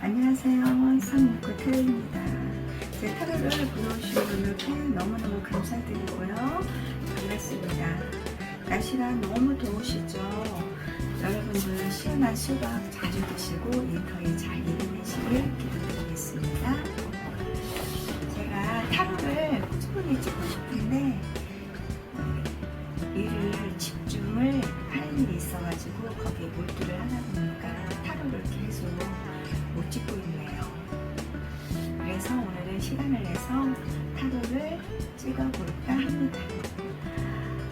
안녕하세요. 상무구 타로입니다. 제 타로를 보러오신 분들께 너무너무 감사드리고요. 반갑습니다. 날씨가 너무 더우시죠? 여러분들 시원한 수박 자주 드시고 일터에 잘 이겨내시길 기도드리겠습니다. 제가 타로를 꾸준히 찍고 싶은데 일을 집중을 할 일이 있어가지고 거기에 몰두를 하다 보니까 타로를 계속 못 찍고 있네요. 그래서 오늘은 시간을 내서 타로를 찍어볼까 합니다.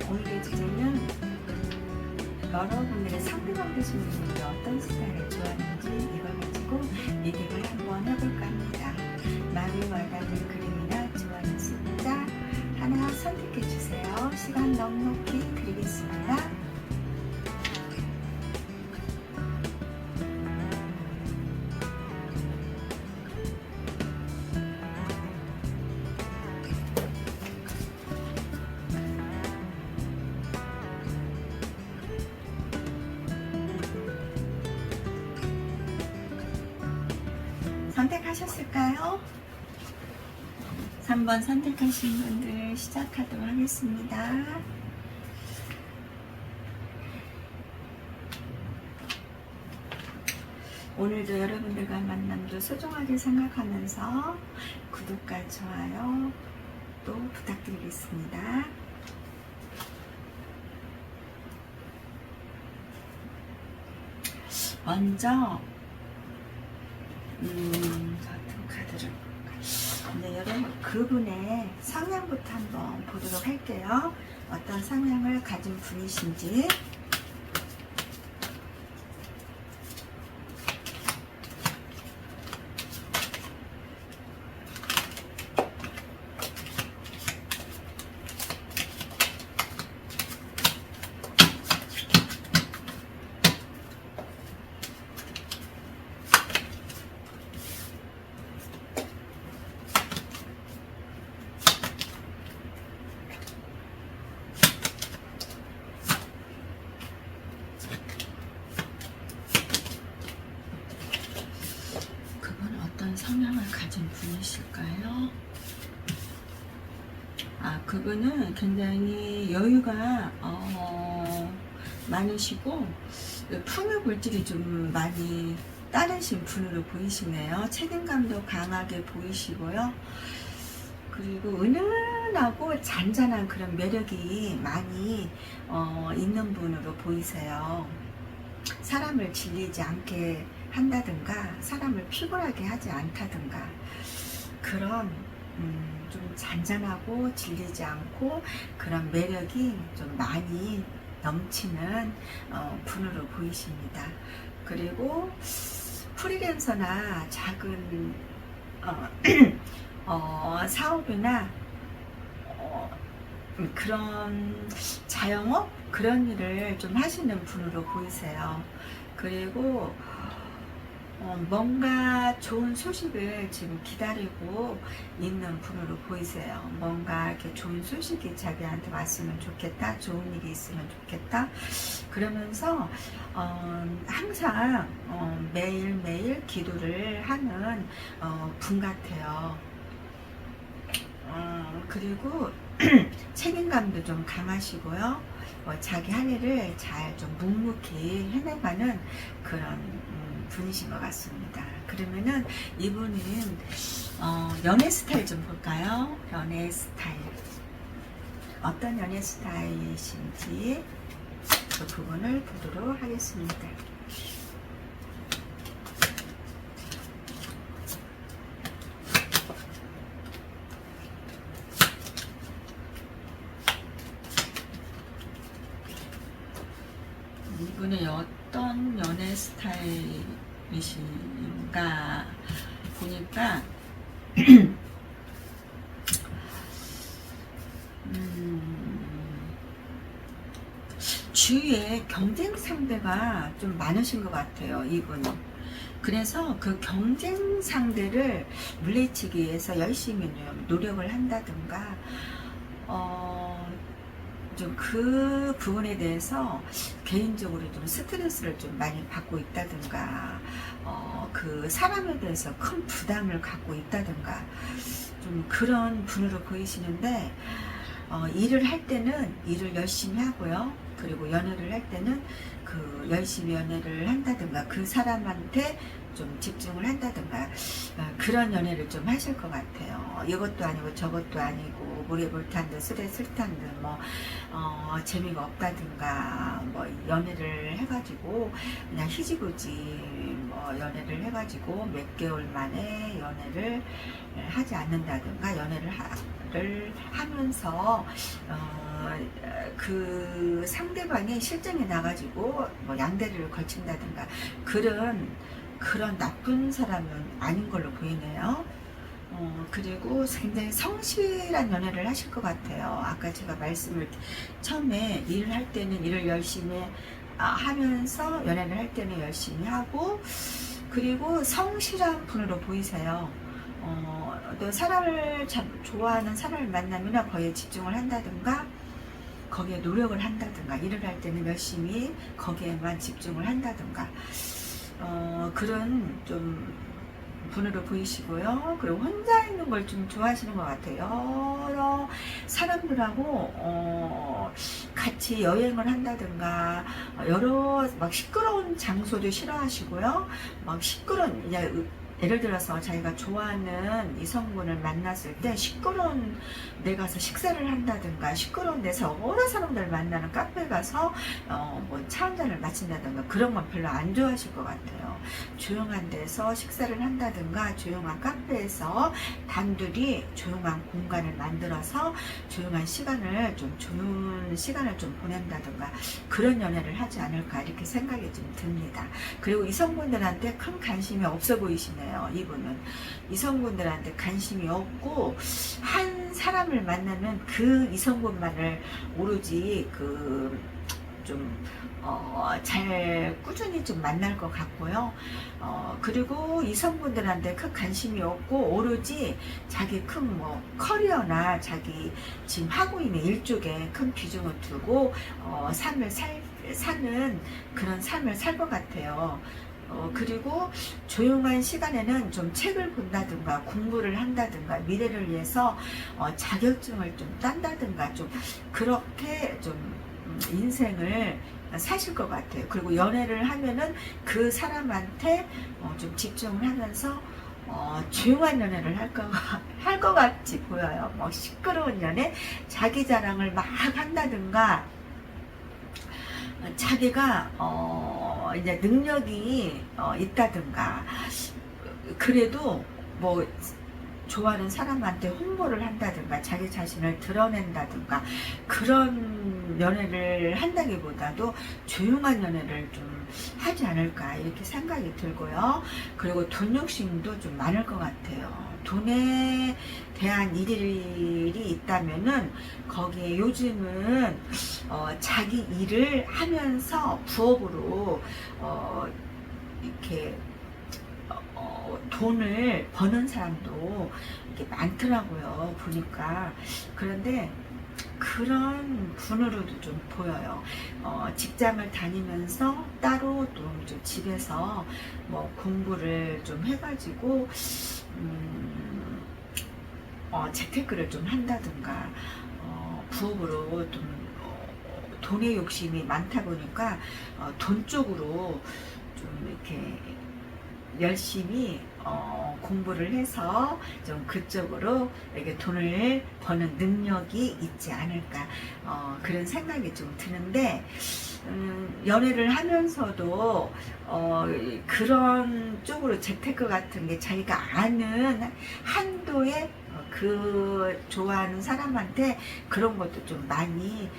오늘의 주제는 여러분들의 상대방 되시는 분이 어떤 스타일을 좋아하는지 이걸 가지고 리딩을 한번 해볼까 합니다. 마음이 와닿는 그림이나 좋아하는 숫자 하나 선택해주세요. 시간 넉넉히 드리겠습니다. 선택하셨을까요? 3번 선택하신 분들 시작하도록 하겠습니다. 오늘도 여러분들과 만남도 소중하게 생각하면서 구독과 좋아요 또 부탁드리겠습니다. 먼저 어떤 카드를 네, 여러분 그분의 성향부터 한번 보도록 할게요. 어떤 성향을 가진 분이신지. 성향을 가진 분이실까요? 그분은 굉장히 여유가 많으시고 풍요 물질이 좀 많이 따르신 분으로 보이시네요. 책임감도 강하게 보이시고요. 그리고 은은하고 잔잔한 그런 매력이 많이 있는 분으로 보이세요. 사람을 질리지 않게 한다든가 사람을 피곤하게 하지 않다든가 그런 좀 잔잔하고 질리지 않고 그런 매력이 좀 많이 넘치는 분으로 보이십니다. 그리고 프리랜서나 작은 사업이나 그런 자영업 그런 일을 좀 하시는 분으로 보이세요. 그리고 뭔가 좋은 소식을 지금 기다리고 있는 분으로 보이세요. 뭔가 이렇게 좋은 소식이 자기한테 왔으면 좋겠다, 좋은 일이 있으면 좋겠다 그러면서 항상 매일매일 기도를 하는 분 같아요. 그리고 책임감도 좀 강하시고요. 자기 할 일을 잘 좀 묵묵히 해나가는 그런 분이신 것 같습니다. 그러면은 이분은 연애 스타일 좀 볼까요? 연애 스타일 어떤 연애 스타일이신지 그 부분을 보도록 하겠습니다. 이분은 어떤 연애 스타일이신가 보니까 주위에 경쟁 상대가 좀 많으신 것 같아요. 이분은. 그래서 그 경쟁 상대를 물리치기 위해서 열심히 노력을 한다든가 좀 그 부분에 대해서 개인적으로 좀 스트레스를 좀 많이 받고 있다든가, 그 사람에 대해서 큰 부담을 갖고 있다든가, 좀 그런 분으로 보이시는데, 일을 할 때는 일을 열심히 하고요. 그리고 연애를 할 때는 그 열심히 연애를 한다든가, 그 사람한테 좀 집중을 한다든가, 그런 연애를 좀 하실 것 같아요. 이것도 아니고 저것도 아니고, 모래불탄 술에 술탄 뭐 재미가 없다든가, 뭐 연애를 해가지고 그냥 희지부지 뭐 연애를 해가지고 몇 개월 만에 연애를 하지 않는다든가, 연애를 하면서 그 상대방이 실정에 나가지고 뭐 양대를 걸친다든가, 그런 나쁜 사람은 아닌 걸로 보이네요. 그리고 굉장히 성실한 연애를 하실 것 같아요. 아까 제가 말씀을 처음에 일을 할 때는 일을 열심히 하면서 연애를 할 때는 열심히 하고, 그리고 성실한 분으로 보이세요. 또 사람을 좋아하는 사람을 만나면 거기에 집중을 한다든가, 거기에 노력을 한다든가, 일을 할 때는 열심히 거기에만 집중을 한다든가, 그런 좀 분으로 보이시고요. 그리고 혼자 있는 걸 좀 좋아하시는 것 같아요. 여러 사람들하고 같이 여행을 한다든가, 여러 막 시끄러운 장소도 싫어하시고요. 막 시끄러운, 이제 예를 들어서 자기가 좋아하는 이성분을 만났을 때 시끄러운 데 가서 식사를 한다든가, 시끄러운 데서 여러 사람들 만나는 카페 가서 뭐 차 한잔을 마신다든가, 그런 건 별로 안 좋아하실 것 같아요. 조용한 데서 식사를 한다든가, 조용한 카페에서 단둘이 조용한 공간을 만들어서 조용한 시간을 좀 보낸다든가, 그런 연애를 하지 않을까, 이렇게 생각이 좀 듭니다. 그리고 이성분들한테 큰 관심이 없어 보이시네요. 이분은 이성분들한테 관심이 없고, 한 사람을 만나면 그 이성분만을 오로지 잘 꾸준히 좀 만날 것 같고요. 그리고 이성분들한테 큰 관심이 없고, 오로지 자기 큰 뭐 커리어나 자기 지금 하고 있는 일 쪽에 큰 비중을 두고 사는 그런 삶을 살 것 같아요. 그리고 조용한 시간에는 좀 책을 본다든가, 공부를 한다든가, 미래를 위해서 자격증을 좀 딴다든가, 좀 그렇게 좀 인생을 사실 것 같아요. 그리고 연애를 하면은 그 사람한테 좀 집중을 하면서 조용한 연애를 할 것 같이 보여요. 뭐 시끄러운 연애, 자기 자랑을 막 한다든가, 자기가 이제 능력이 있다든가, 그래도 뭐 좋아하는 사람한테 홍보를 한다든가, 자기 자신을 드러낸다든가, 그런 연애를 한다기보다도 조용한 연애를 좀 하지 않을까, 이렇게 생각이 들고요. 그리고 돈 욕심도 좀 많을 것 같아요. 돈에 대한 일이 있다면은 거기에 요즘은 자기 일을 하면서 부업으로 이렇게 돈을 버는 사람도 이렇게 많더라고요, 보니까. 그런데 그런 분으로도 좀 보여요. 직장을 다니면서 따로 또 좀 집에서 뭐 공부를 좀 해가지고 재테크를 좀 한다든가, 부업으로 좀 돈의 욕심이 많다 보니까 돈 쪽으로 좀 이렇게 열심히 공부를 해서 좀 그쪽으로 이렇게 돈을 버는 능력이 있지 않을까, 그런 생각이 좀 드는데, 연애를 하면서도 그런 쪽으로 재테크 같은 게 자기가 아는 한도의 그 좋아하는 사람한테 그런 것도 좀 많이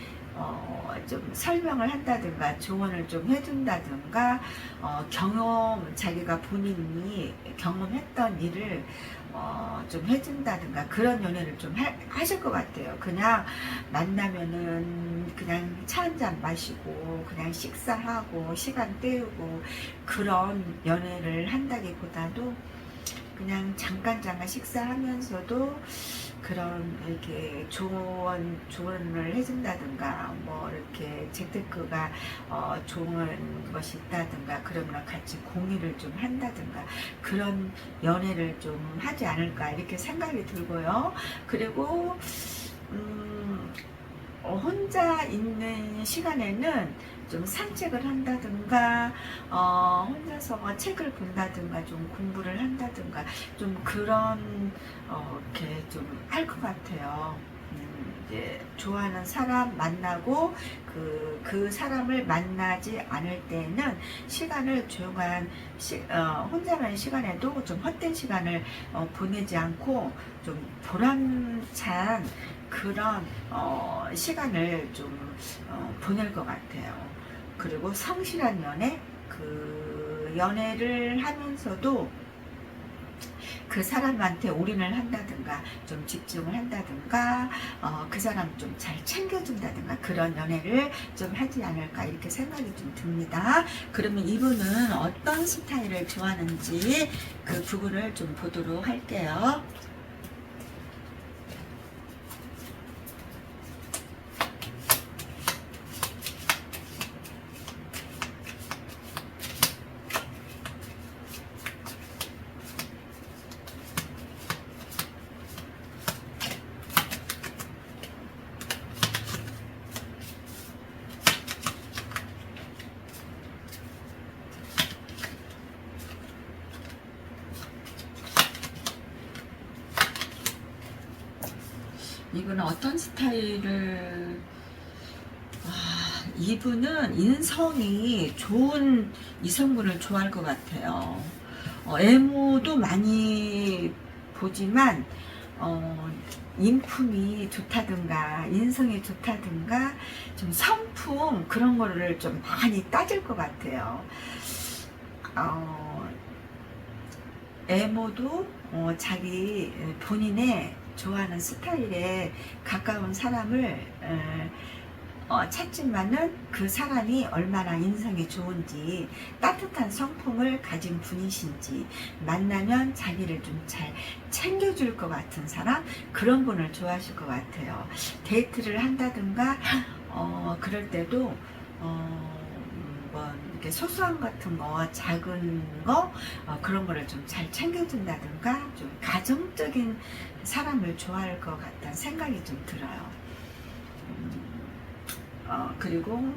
좀 설명을 한다든가, 조언을 좀 해준다든가, 자기가 본인이 경험했던 일을 좀 해준다든가, 그런 연애를 좀 하실 것 같아요. 그냥 만나면은 그냥 차 한잔 마시고 그냥 식사하고 시간 때우고, 그런 연애를 한다기보다도 그냥 잠깐 식사하면서도 그런 이렇게 조언을 해준다든가 뭐 이렇게 재테크가 좋은 것이 있다든가 그러면 같이 공유를 좀 한다든가 그런 연애를 좀 하지 않을까 이렇게 생각이 들고요. 그리고 혼자 있는 시간에는 좀 산책을 한다든가 혼자서 뭐 책을 본다든가 좀 공부를 한다든가 좀 그런 이렇게 좀 할 것 같아요. 이제 좋아하는 사람 만나고 그 사람을 만나지 않을 때는 시간을 조용한 혼자만의 시간에도 좀 헛된 시간을 보내지 않고 좀 보람찬 그런 시간을 좀 보낼 것 같아요. 그리고 성실한 연애, 그 연애를 하면서도 그 사람한테 올인을 한다든가 좀 집중을 한다든가 그 사람 좀 잘 챙겨준다든가 그런 연애를 좀 하지 않을까 이렇게 생각이 좀 듭니다. 그러면 이분은 어떤 스타일을 좋아하는지 그 부분을 좀 보도록 할게요. 이분은 어떤 스타일을 이분은 인성이 좋은 이성분을 좋아할 것 같아요. 외모도 많이 보지만 인품이 좋다든가 인성이 좋다든가 좀 성품 그런 거를 좀 많이 따질 것 같아요. 외모도 자기 본인의 좋아하는 스타일에 가까운 사람을 찾지만은 그 사람이 얼마나 인성이 좋은지 따뜻한 성품을 가진 분이신지 만나면 자기를 좀 잘 챙겨줄 것 같은 사람 그런 분을 좋아하실 것 같아요. 데이트를 한다든가 그럴 때도 뭐 이렇게 소소한 같은 거 작은 거 그런 거를 좀 잘 챙겨준다든가 좀 가정적인 사람을 좋아할 것 같다는 생각이 좀 들어요. 그리고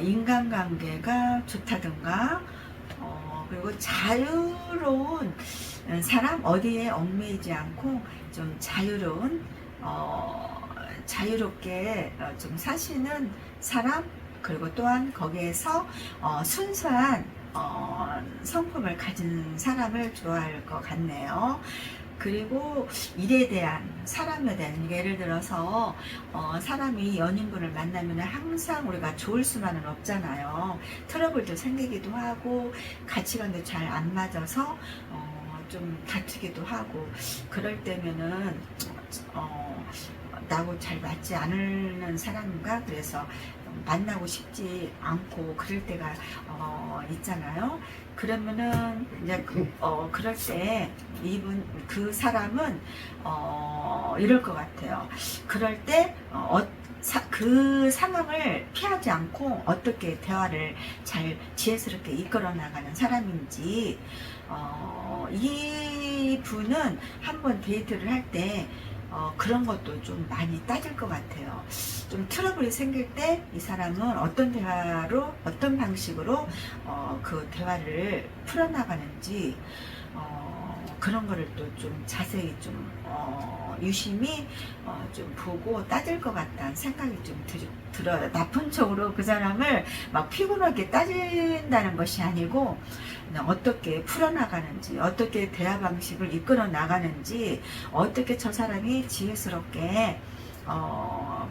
인간관계가 좋다든가 그리고 자유로운 사람 어디에 얽매이지 않고 좀 자유로운 자유롭게 좀 사시는 사람 그리고 또한 거기에서 순수한 성품을 가진 사람을 좋아할 것 같네요. 그리고 일에 대한 사람에 대한 예를 들어서 사람이 연인분을 만나면 항상 우리가 좋을 수만은 없잖아요. 트러블도 생기기도 하고 가치관도 잘 안 맞아서 좀 다투기도 하고 그럴 때면은 나하고 잘 맞지 않는 사람인가 그래서 만나고 싶지 않고 그럴 때가 있잖아요. 그러면은 이제 그럴 때 그 사람은 이럴 것 같아요. 그럴 때 그 상황을 피하지 않고 어떻게 대화를 잘 지혜스럽게 이끌어 나가는 사람인지 이 분은 한번 데이트를 할 때 그런 것도 좀 많이 따질 것 같아요. 좀 트러블이 생길 때 이 사람은 어떤 대화로 어떤 방식으로 그 대화를 풀어나가는지 그런 거를 또 좀 자세히 좀 유심히 좀 보고 따질 것 같다는 생각이 좀 들어요. 나쁜 쪽으로 그 사람을 막 피곤하게 따진다는 것이 아니고 그냥 어떻게 풀어나가는지 어떻게 대화 방식을 이끌어 나가는지 어떻게 저 사람이 지혜스럽게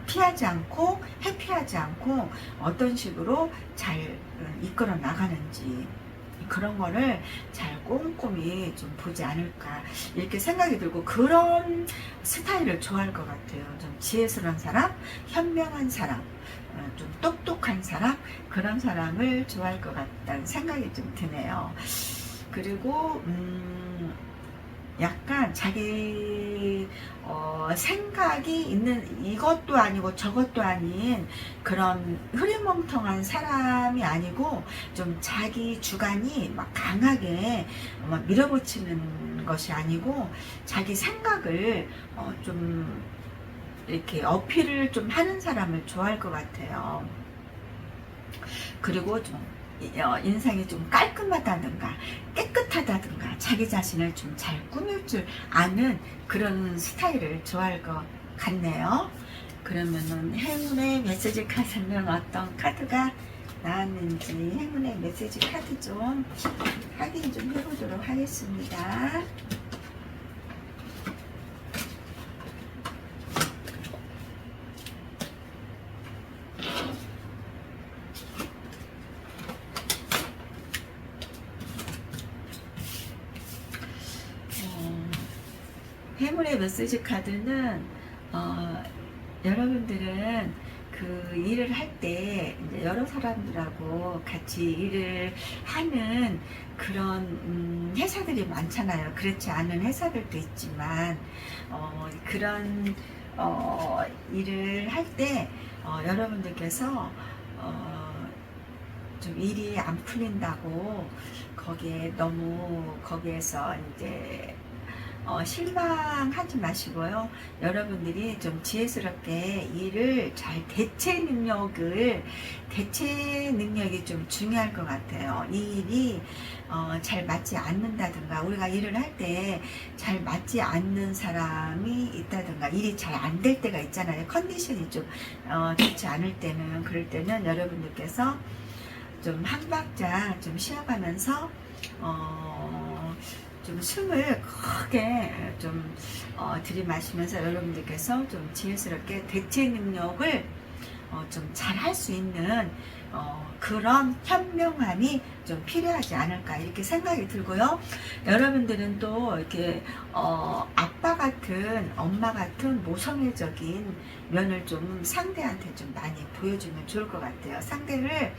피하지 않고 회피하지 않고 어떤 식으로 잘 이끌어 나가는지 그런 거를 잘 꼼꼼히 좀 보지 않을까 이렇게 생각이 들고 그런 스타일을 좋아할 것 같아요. 좀 지혜스러운 사람, 현명한 사람, 좀 똑똑한 사람 그런 사람을 좋아할 것 같다는 생각이 좀 드네요. 그리고 약간 자기 생각이 있는, 이것도 아니고 저것도 아닌 그런 흐리멍텅한 사람이 아니고, 좀 자기 주관이 막 강하게 막 밀어붙이는 것이 아니고, 자기 생각을 좀 이렇게 어필을 좀 하는 사람을 좋아할 것 같아요. 그리고 좀 인상이 좀 깔끔하다든가 깨끗하다든가 자기 자신을 좀 잘 꾸밀 줄 아는 그런 스타일을 좋아할 것 같네요. 그러면은 행운의 메시지 카드는 어떤 카드가 나왔는지 행운의 메시지 카드 좀 확인 좀 해보도록 하겠습니다. 행운의 메시지 카드는 여러분들은 그 일을 할 때 여러 사람들하고 같이 일을 하는 그런 회사들이 많잖아요. 그렇지 않은 회사들도 있지만 그런 일을 할 때 여러분들께서 좀 일이 안 풀린다고 거기에서 이제 실망하지 마시고요. 여러분들이 좀 지혜스럽게 일을 잘 대체 능력이 좀 중요할 것 같아요. 이 일이 잘 맞지 않는다든가, 우리가 일을 할 때 잘 맞지 않는 사람이 있다든가, 일이 잘 안 될 때가 있잖아요. 컨디션이 좀 좋지 않을 때는, 그럴 때는 여러분들께서 좀 한 박자 좀 쉬어가면서 좀 숨을 크게 좀 들이마시면서 여러분들께서 좀 지혜스럽게 대체 능력을 좀 잘 할 수 있는 그런 현명함이 좀 필요하지 않을까 이렇게 생각이 들고요. 여러분들은 또 이렇게 아빠 같은, 엄마 같은 모성애적인 면을 좀 상대한테 좀 많이 보여주면 좋을 것 같아요. 상대를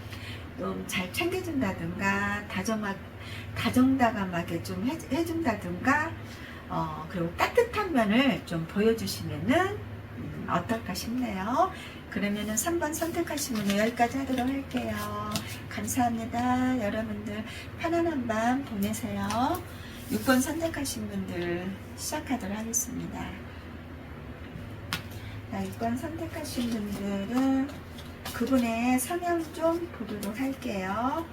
좀 잘 챙겨준다든가 다정다감하게 좀 해준다든가 그리고 따뜻한 면을 좀 보여주시면은 어떨까 싶네요. 그러면은 3번 선택하신 분은 여기까지 하도록 할게요. 감사합니다. 여러분들 편안한 밤 보내세요. 6번 선택하신 분들 시작하도록 하겠습니다. 자, 6번 선택하신 분들은 그분의 성향 좀 보도록 할게요.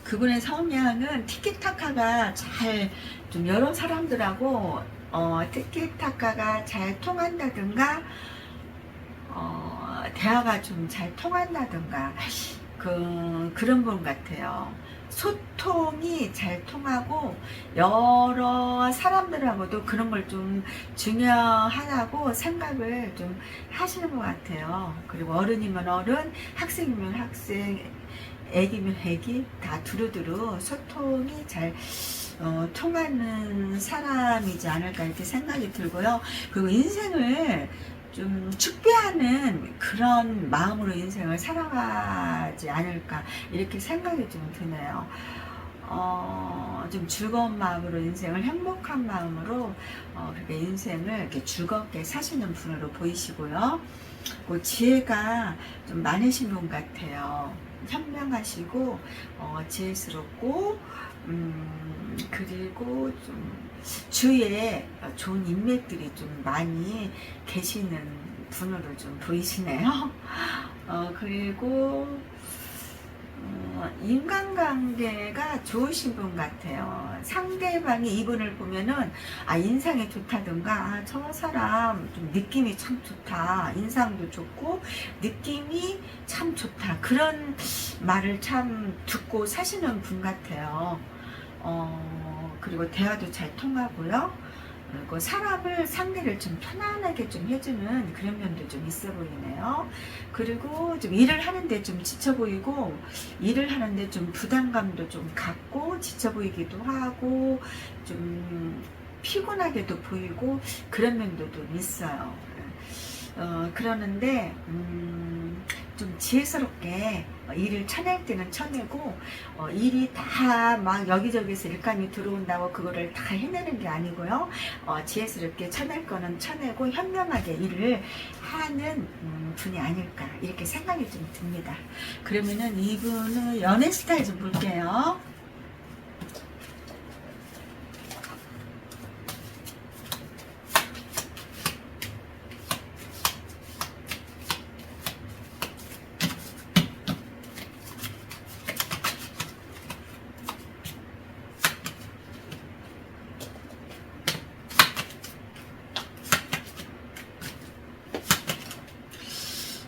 그분의 성향은 티키타카가 잘 좀 여러 사람들하고 티키타카가 잘 통한다든가 대화가 좀 잘 통한다든가 그런 분 같아요. 소통이 잘 통하고 여러 사람들하고도 그런 걸 좀 중요하다고 생각을 좀 하시는 것 같아요. 그리고 어른이면 어른, 학생이면 학생, 애기면 애기 다 두루두루 소통이 잘 통하는 사람이지 않을까 이렇게 생각이 들고요. 그리고 인생을 좀 축배하는 그런 마음으로 인생을 살아가지 않을까 이렇게 생각이 좀 드네요. 좀 즐거운 마음으로 인생을 행복한 마음으로 그렇게 인생을 이렇게 즐겁게 사시는 분으로 보이시고요. 그 지혜가 좀 많으신 분 같아요. 현명하시고 지혜스럽고 그리고 좀 주위에 좋은 인맥들이 좀 많이 계시는 분으로 좀 보이시네요. 그리고 인간관계가 좋으신 분 같아요. 상대방이 이분을 보면은 인상이 좋다든가 저 사람 좀 느낌이 참 좋다, 인상도 좋고 느낌이 참 좋다, 그런 말을 참 듣고 사시는 분 같아요. 그리고 대화도 잘 통하고요. 그리고 사람을 상대를 좀 편안하게 좀 해주는 그런 면도 좀 있어 보이네요. 그리고 좀 일을 하는데 좀 지쳐 보이고 일을 하는데 좀 부담감도 좀 갖고 지쳐 보이기도 하고 좀 피곤하게도 보이고 그런 면도 좀 있어요. 그러는데 좀 지혜스럽게 일을 쳐낼 때는 쳐내고 일이 다 막 여기저기서 일감이 들어온다고 그거를 다 해내는 게 아니고요. 지혜스럽게 쳐낼 거는 쳐내고 현명하게 일을 하는 분이 아닐까 이렇게 생각이 좀 듭니다. 그러면은 이분의 연애 스타일 좀 볼게요.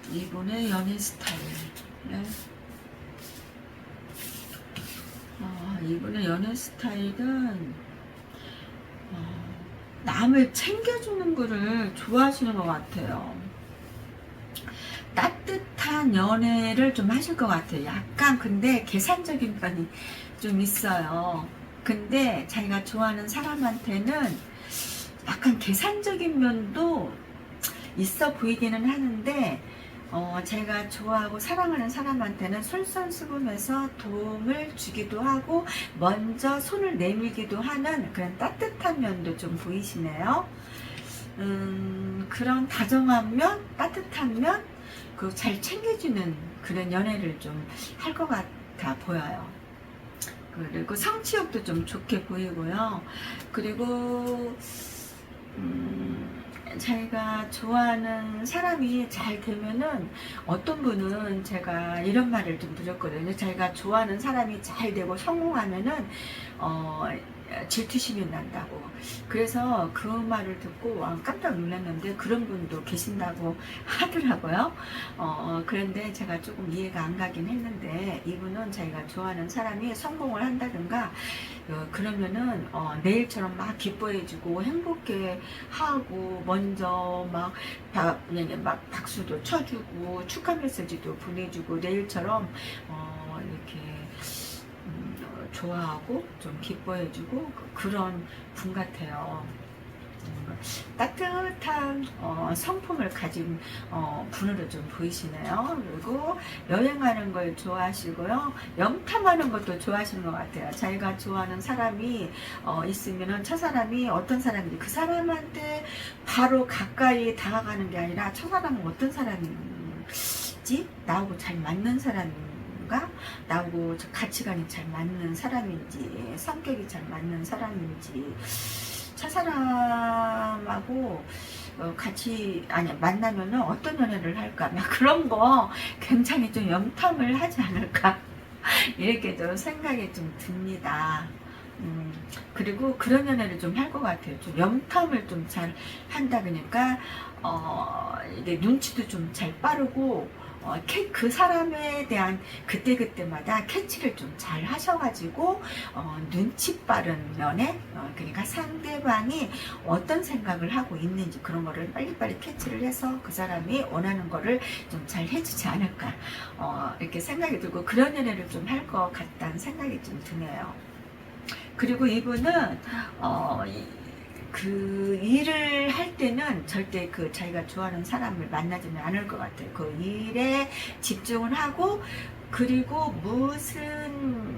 이분의 연애 스타일. 네. 이분의 연애 스타일은 남을 챙겨주는 거를 좋아하시는 것 같아요. 따뜻한 연애를 좀 하실 것 같아요. 약간 근데 계산적인 편이 좀 있어요. 근데 자기가 좋아하는 사람한테는 약간 계산적인 면도 있어 보이기는 하는데 제가 좋아하고 사랑하는 사람한테는 솔선수범해서 도움을 주기도 하고 먼저 손을 내밀기도 하는 그런 따뜻한 면도 좀 보이시네요. 그런 다정한 면, 따뜻한 면, 그 잘 챙겨주는 그런 연애를 좀 할 것 같아 보여요. 그리고 성취욕도 좀 좋게 보이고요. 그리고 자기가 좋아하는 사람이 잘 되면은 어떤 분은 제가 이런 말을 좀 드렸거든요. 자기가 좋아하는 사람이 잘 되고 성공하면은 질투심이 난다고. 그래서 그 말을 듣고 깜짝 놀랐는데 그런 분도 계신다고 하더라고요. 그런데 제가 조금 이해가 안 가긴 했는데 이분은 자기가 좋아하는 사람이 성공을 한다든가 그러면은 내일처럼 막 기뻐해주고 행복해 하고 먼저 막 박수도 쳐주고 축하 메시지도 보내주고 내일처럼 이렇게 좋아하고 좀 기뻐해주고 그런 분 같아요. 따뜻한 성품을 가진 분으로 좀 보이시네요. 그리고 여행하는 걸 좋아하시고요. 염탐하는 것도 좋아하시는 것 같아요. 자기가 좋아하는 사람이 있으면 저 사람이 어떤 사람인지 그 사람한테 바로 가까이 다가가는 게 아니라 저 사람은 어떤 사람인지 나하고 잘 맞는 사람인지 나하고 가치관이 잘 맞는 사람인지 성격이 잘 맞는 사람인지 저 사람하고 같이 만나면은 어떤 연애를 할까 막 그런 거 굉장히 좀 염탐을 하지 않을까 이렇게 좀 생각이 좀 듭니다. 그리고 그런 연애를 좀 할 것 같아요. 좀 염탐을 좀 잘 한다 그러니까 이게 눈치도 좀 잘 빠르고 그 사람에 대한 그때그때마다 캐치를 좀 잘 하셔가지고 눈치 빠른 면에 그러니까 상대방이 어떤 생각을 하고 있는지 그런 거를 빨리빨리 캐치를 해서 그 사람이 원하는 거를 좀 잘 해주지 않을까 이렇게 생각이 들고 그런 연애를 좀 할 것 같다는 생각이 좀 드네요. 그리고 이분은 그 일을 할 때는 절대 그 자기가 좋아하는 사람을 만나지는 않을 것 같아요. 그 일에 집중을 하고 그리고 무슨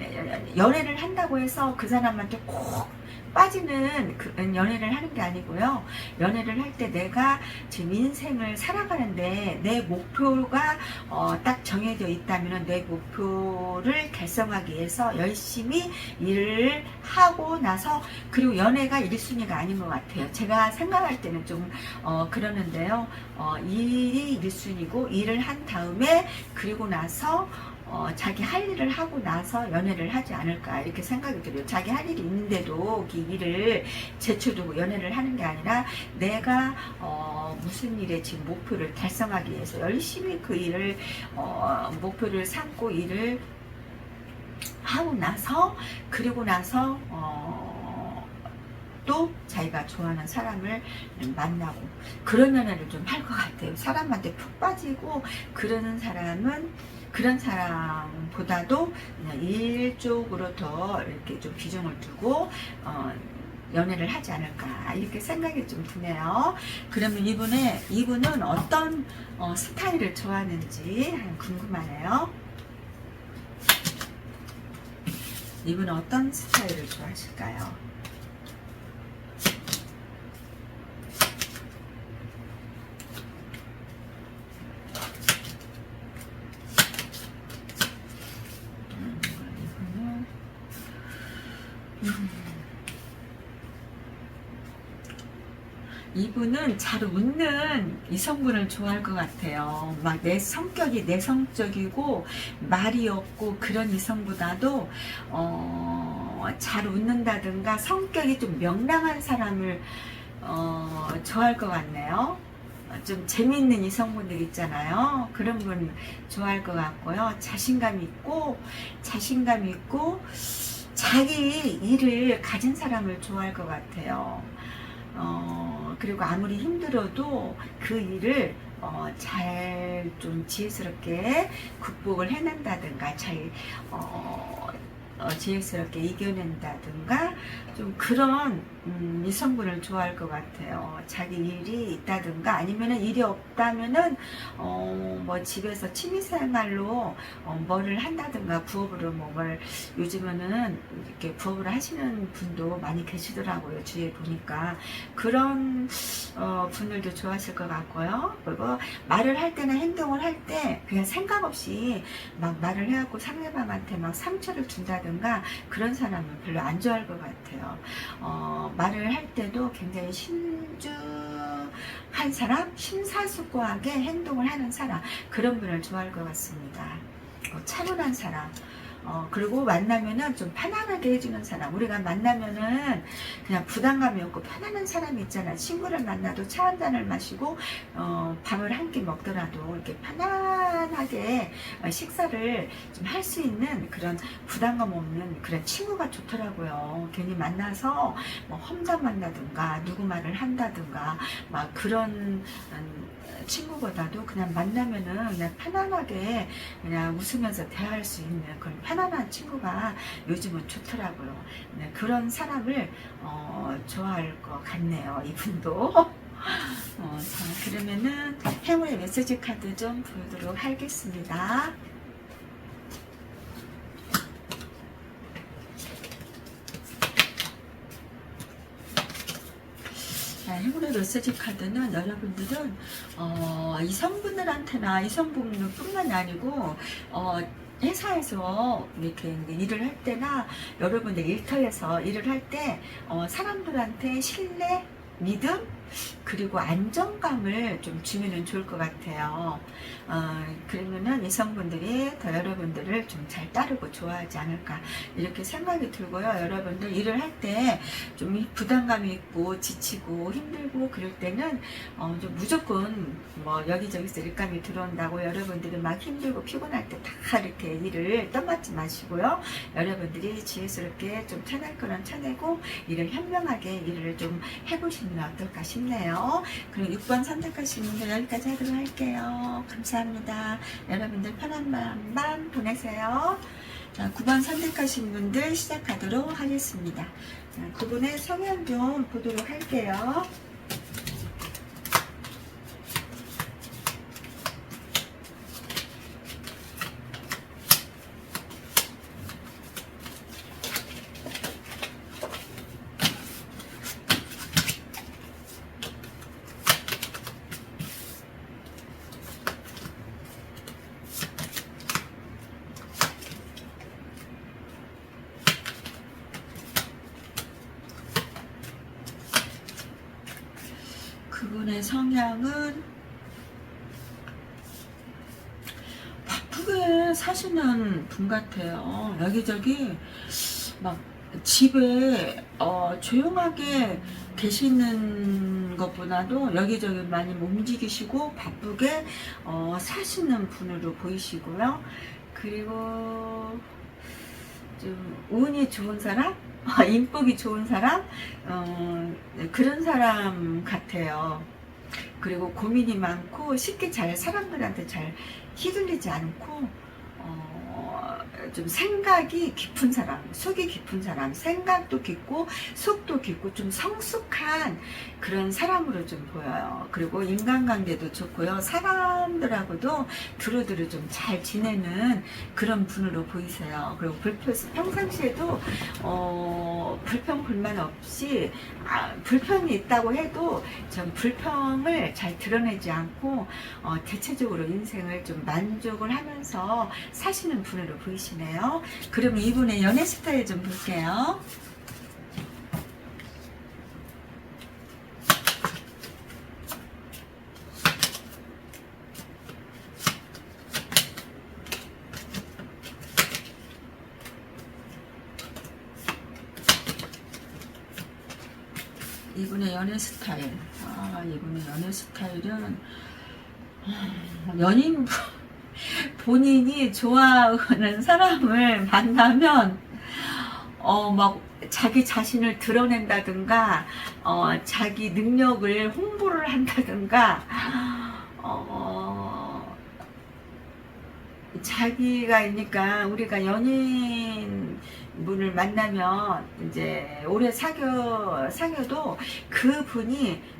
연애를 한다고 해서 그 사람한테 꼭 빠지는 그 연애를 하는 게 아니고요. 연애를 할 때 내가 지금 인생을 살아가는데 내 목표가 딱 정해져 있다면 내 목표를 달성하기 위해서 열심히 일을 하고 나서 그리고 연애가 1순위가 아닌 것 같아요. 제가 생각할 때는 좀 그러는데요. 일이 1순위고 일을 한 다음에 그리고 나서 자기 할 일을 하고 나서 연애를 하지 않을까 이렇게 생각이 들어요. 자기 할 일이 있는데도 그 일을 제쳐두고 연애를 하는 게 아니라 내가 무슨 일에 지금 목표를 달성하기 위해서 열심히 그 일을 목표를 삼고 일을 하고 나서 그리고 나서 또 자기가 좋아하는 사람을 만나고 그런 연애를 좀 할 것 같아요. 사람한테 푹 빠지고 그런 사람보다도 그냥 일 쪽으로 더 이렇게 좀 비중을 두고 연애를 하지 않을까 이렇게 생각이 좀 드네요. 그러면 이분은 어떤 스타일을 좋아하는지 궁금하네요. 이분은 어떤 스타일을 좋아하실까요? 이분은 잘 웃는 이성분을 좋아할 것 같아요. 막 내 성격이 내성적이고 말이 없고 그런 이성보다도 잘 웃는다든가 성격이 좀 명랑한 사람을 좋아할 것 같네요. 좀 재미있는 이성분들 있잖아요. 그런 분 좋아할 것 같고요. 자신감 있고 자기 일을 가진 사람을 좋아할 것 같아요. 그리고 아무리 힘들어도 그 일을 잘 좀 지혜스럽게 극복을 해낸다든가 지혜스럽게 이겨낸다든가 좀 그런 이성분을 좋아할 것 같아요. 자기 일이 있다든가 아니면은 일이 없다면은 뭐 집에서 취미생활로 뭐를 한다든가 부업으로 뭘 요즘에는 이렇게 부업을 하시는 분도 많이 계시더라고요. 주위에 보니까 그런 분들도 좋아하실 것 같고요. 그리고 말을 할 때나 행동을 할 때 그냥 생각 없이 막 말을 해갖고 상대방한테 막 상처를 준다든가 그런 사람은 별로 안 좋아할 것 같아요. 말을 할 때도 굉장히 신중한 사람, 심사숙고하게 행동을 하는 사람 그런 분을 좋아할 것 같습니다. 차분한 사람. 그리고 만나면은 좀 편안하게 해주는 사람. 우리가 만나면은 그냥 부담감이 없고 편안한 사람이 있잖아. 친구를 만나도 차 한 잔을 마시고 밥을 한 끼 먹더라도 이렇게 편안하게 식사를 좀 할 수 있는 그런 부담감 없는 그런 친구가 좋더라고요. 괜히 만나서 뭐 험담한다든가 누구 말을 한다든가 막 그런 친구보다도 그냥 만나면은 그냥 편안하게 그냥 웃으면서 대화할 수 있는 그런 편안한 친구가 요즘은 좋더라고요. 네, 그런 사람을 좋아할 것 같네요. 이분도. 자, 그러면은 행운의 메시지 카드 좀 보도록 하겠습니다. 행운의 메시지 카드는 여러분들은 이성분들한테나 이성분들뿐만이 아니고 회사에서 이렇게 일을 할 때나 여러분들 일터에서 일을 할 때 사람들한테 신뢰, 믿음 그리고 안정감을 좀 주면 좋을 것 같아요. 그러면은 이성분들이 더 여러분들을 좀 잘 따르고 좋아하지 않을까 이렇게 생각이 들고요. 여러분들 일을 할 때 좀 부담감이 있고 지치고 힘들고 그럴 때는 좀 무조건 뭐 여기저기서 일감이 들어온다고 여러분들이 막 힘들고 피곤할 때 다 이렇게 일을 떠맡지 마시고요. 여러분들이 지혜스럽게 좀 쳐낼 거는 쳐내고 일을 현명하게 일을 좀 해보시면 어떨까 싶네요. 그리고 6번 선택하신 분들 여기까지 하도록 할게요. 감사합니다. 여러분들 편한 밤 보내세요. 자, 9번 선택하신 분들 시작하도록 하겠습니다. 자, 그분의 성향 좀 보도록 할게요. 그분의 성향은 바쁘게 사시는 분 같아요. 여기저기 막 집에 조용하게 계시는 것보다도 여기저기 많이 움직이시고 바쁘게 사시는 분으로 보이시고요. 그리고 좀 운이 좋은 사람, 인복이 좋은 사람, 그런 사람 같아요. 그리고 고민이 많고 쉽게 잘 사람들한테 잘 휘둘리지 않고 좀 생각이 깊은 사람, 속이 깊은 사람, 생각도 깊고 속도 깊고 좀 성숙한 그런 사람으로 좀 보여요. 그리고 인간관계도 좋고요. 사람들하고도 두루두루 좀 잘 지내는 그런 분으로 보이세요. 그리고 평상시에도 불평 불만 없이 불평이 있다고 해도 전 불평을 잘 드러내지 않고 대체적으로 인생을 좀 만족을 하면서 사시는 분으로 보이시네요. 그럼 이분의 연애 스타일 좀 볼게요. 이분의 연애 스타일. 이분의 연애 스타일은 연인 본인이 좋아하는 사람을 만나면 막 자기 자신을 드러낸다든가 자기 능력을 홍보를 한다든가 자기가 그러니까 우리가 연인 분을 만나면 이제 오래 사귀어도 그분이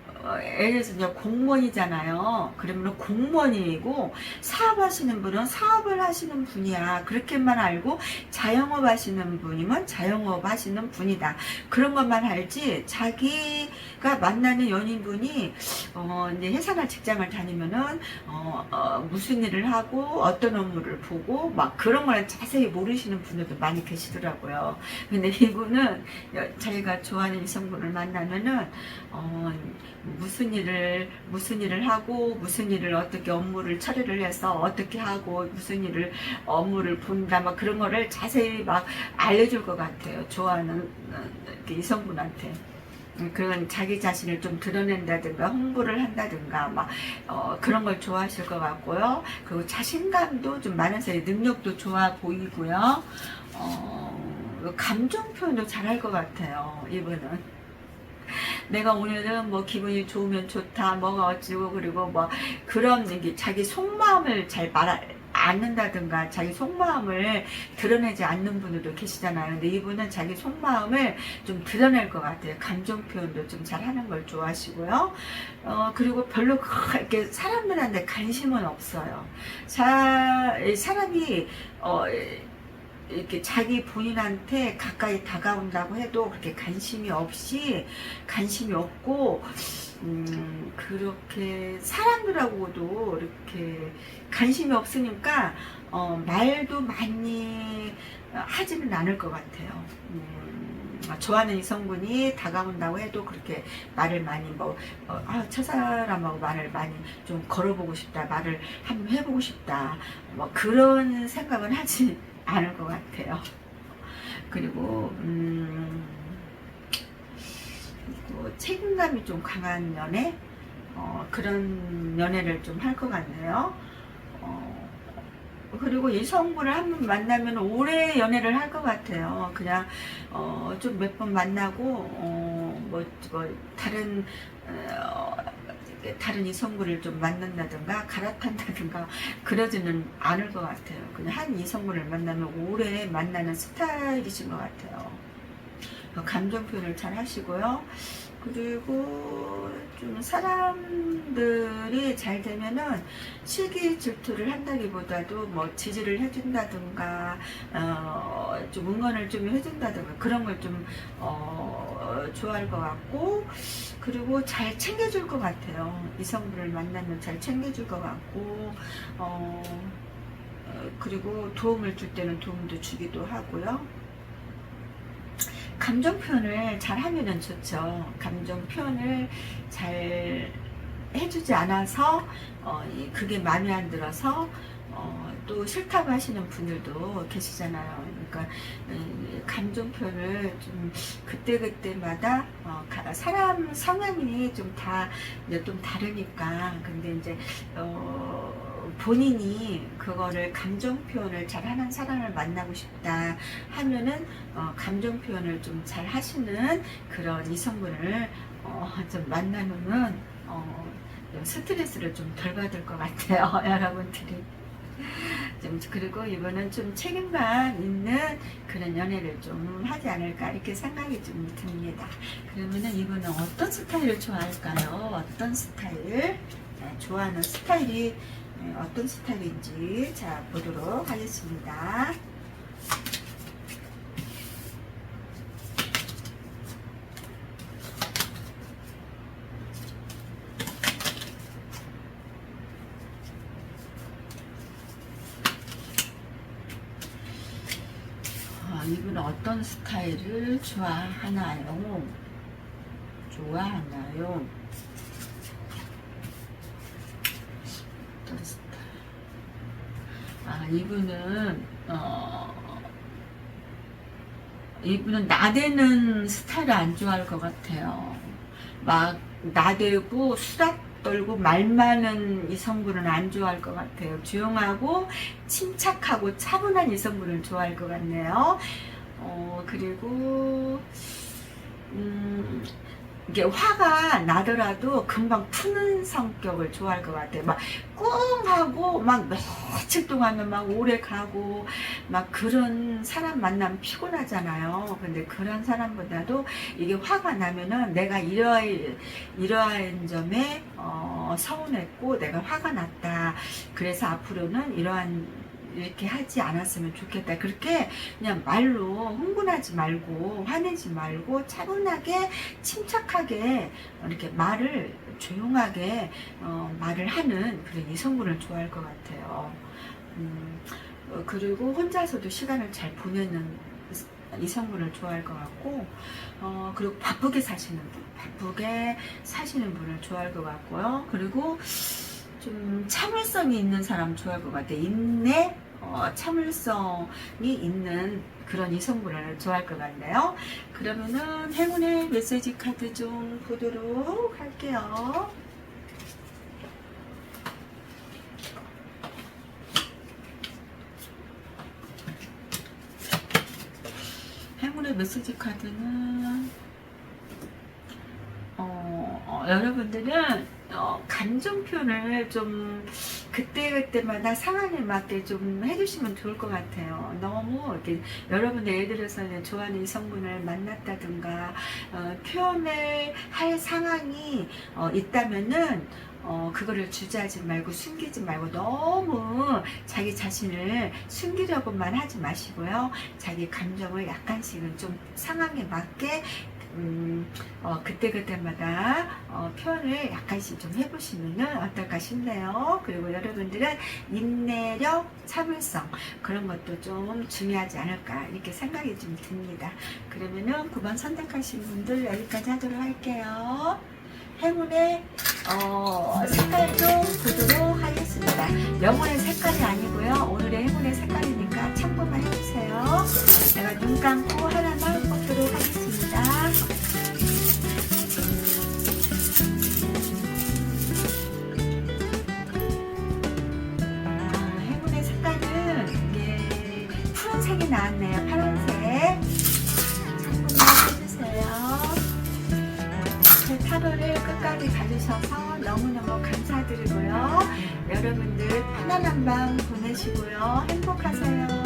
예를 들어서 이제 공무원이잖아요. 그러면 공무원이고 사업하시는 분은 사업을 하시는 분이야. 그렇게만 알고 자영업 하시는 분이면 자영업 하시는 분이다. 그런 것만 알지 자기가 만나는 연인분이 이제 회사나 직장을 다니면은 무슨 일을 하고 어떤 업무를 보고 막 그런 걸 자세히 모르시는 분들도 많이 계시더라고요. 근데 이분은 자기가 좋아하는 이성분을 만나면은 무슨 일을 하고 무슨 일을 어떻게 업무를 처리를 해서 어떻게 하고 무슨 일을 업무를 본다 막 그런 거를 자세히 막 알려줄 것 같아요. 좋아하는 이성분한테. 그런 자기 자신을 좀 드러낸다든가 홍보를 한다든가 막 그런 걸 좋아하실 것 같고요. 그리고 자신감도 좀 많아서 능력도 좋아 보이고요. 감정 표현도 잘할 것 같아요. 이분은. 내가 오늘은 뭐 기분이 좋으면 좋다, 뭐가 어찌고, 그리고 뭐 그런 얘기, 자기 속마음을 잘 않는다든가 자기 속마음을 드러내지 않는 분들도 계시잖아요. 근데 이분은 자기 속마음을 좀 드러낼 것 같아요. 감정 표현도 좀 잘 하는 걸 좋아하시고요. 그리고 별로 이렇게 사람들한테 관심은 없어요. 사람이 이렇게 자기 본인한테 가까이 다가온다고 해도 그렇게 관심이 없고 그렇게 사람들하고도 이렇게 관심이 없으니까 말도 많이 하지는 않을 것 같아요. 좋아하는 이성분이 다가온다고 해도 그렇게 말을 많이 저 사람하고 말을 많이 좀 걸어보고 싶다, 말을 한번 해보고 싶다, 뭐 그런 생각은 하지 않을 것 같아요. 그리고 책임감이 좀 강한 연애, 그런 연애를 좀 할 것 같네요. 그리고 이성분을 한번 만나면 오래 연애를 할 것 같아요. 그냥 좀 몇 번 만나고 다른 이성분을 좀 만난다든가 갈아탄다든가 그러지는 않을 것 같아요. 그냥 한 이성분을 만나면 오래 만나는 스타일이신 것 같아요. 감정 표현을 잘 하시고요. 그리고 좀 사람들이 잘 되면은 시기 질투를 한다기보다도 뭐 지지를 해준다든가 좀 응원을 좀 해준다든가 그런 걸 좀 좋아할 것 같고, 그리고 잘 챙겨줄 것 같아요. 이성분을 만나면 잘 챙겨줄 것 같고 그리고 도움을 줄 때는 도움도 주기도 하고요. 감정 표현을 잘 하면 좋죠. 감정 표현을 잘 해주지 않아서 그게 마음에 안 들어서 또 싫다고 하시는 분들도 계시잖아요. 그러니까 감정 표현을 좀 그때마다 사람 성향이 좀 다르니까. 근데 이제 본인이 그거를 감정 표현을 잘 하는 사람을 만나고 싶다 하면은 감정 표현을 좀 잘 하시는 그런 이성분을 좀 만나면은 스트레스를 좀 덜 받을 것 같아요. 여러분들이. 그리고 이번은 좀 책임감 있는 그런 연애를 좀 하지 않을까 이렇게 생각이 좀 듭니다. 그러면은 이분은 어떤 스타일을 좋아할까요? 어떤 스타일? 좋아하는 스타일이 어떤 스타일인지 자 보도록 하겠습니다. 이분은 어떤 스타일을 좋아하나요? 어떤 스타일? 이분은 나대는 스타일을 안 좋아할 것 같아요. 막 나대고 수다 떨고 말 많은 이성분은 안 좋아할 것 같아요. 조용하고 침착하고 차분한 이성분을 좋아할 것 같네요. 그리고 이게 화가 나더라도 금방 푸는 성격을 좋아할 것 같아요. 막 꿍 하고 막 며칠 동안은 막 오래 가고 막 그런 사람 만나면 피곤하잖아요. 근데 그런 사람보다도 이게 화가 나면은 내가 이러한 점에 서운했고 내가 화가 났다. 그래서 앞으로는 이렇게 하지 않았으면 좋겠다. 그렇게 그냥 말로 흥분하지 말고 화내지 말고 차분하게 침착하게 이렇게 말을 조용하게 말을 하는 그런 이성분을 좋아할 것 같아요. 그리고 혼자서도 시간을 잘 보내는 이성분을 좋아할 것 같고 그리고 바쁘게 사시는 분을 좋아할 것 같고요. 그리고 좀 참을성이 있는 사람 좋아할 것 같아요. 인내, 참을성이 있는 그런 이성분을 좋아할 것 같네요. 그러면은 행운의 메시지 카드 좀 보도록 할게요. 행운의 메시지 카드는 여러분들은 감정 표현을 좀 그때마다 상황에 맞게 좀 해주시면 좋을 것 같아요. 너무 이렇게 여러분들 예를 들어서 좋아하는 이성분을 만났다든가 표현을 할 상황이 있다면은 그거를 주저하지 말고 숨기지 말고 너무 자기 자신을 숨기려고만 하지 마시고요. 자기 감정을 약간씩은 좀 상황에 맞게 그때마다 표현을 약간씩 좀 해보시면 어떨까 싶네요. 그리고 여러분들은 인내력, 참을성 그런 것도 좀 중요하지 않을까 이렇게 생각이 좀 듭니다. 그러면은 9번 선택하신 분들 여기까지 하도록 할게요. 행운의 색깔도 보도록 하겠습니다. 영혼의 색깔이 아니고요. 오늘의 행운의 색깔이니까 참고만 해주세요. 제가 눈 감고 하나만 뽑도록 하겠습니다. 행운의 색깔은 이게 푸른색이 나왔네요. 파란색. 참고만 해주세요. 제 타로를 끝까지 봐주셔서 너무너무 감사드리고요. 여러분들 편안한 밤 보내시고요. 행복하세요.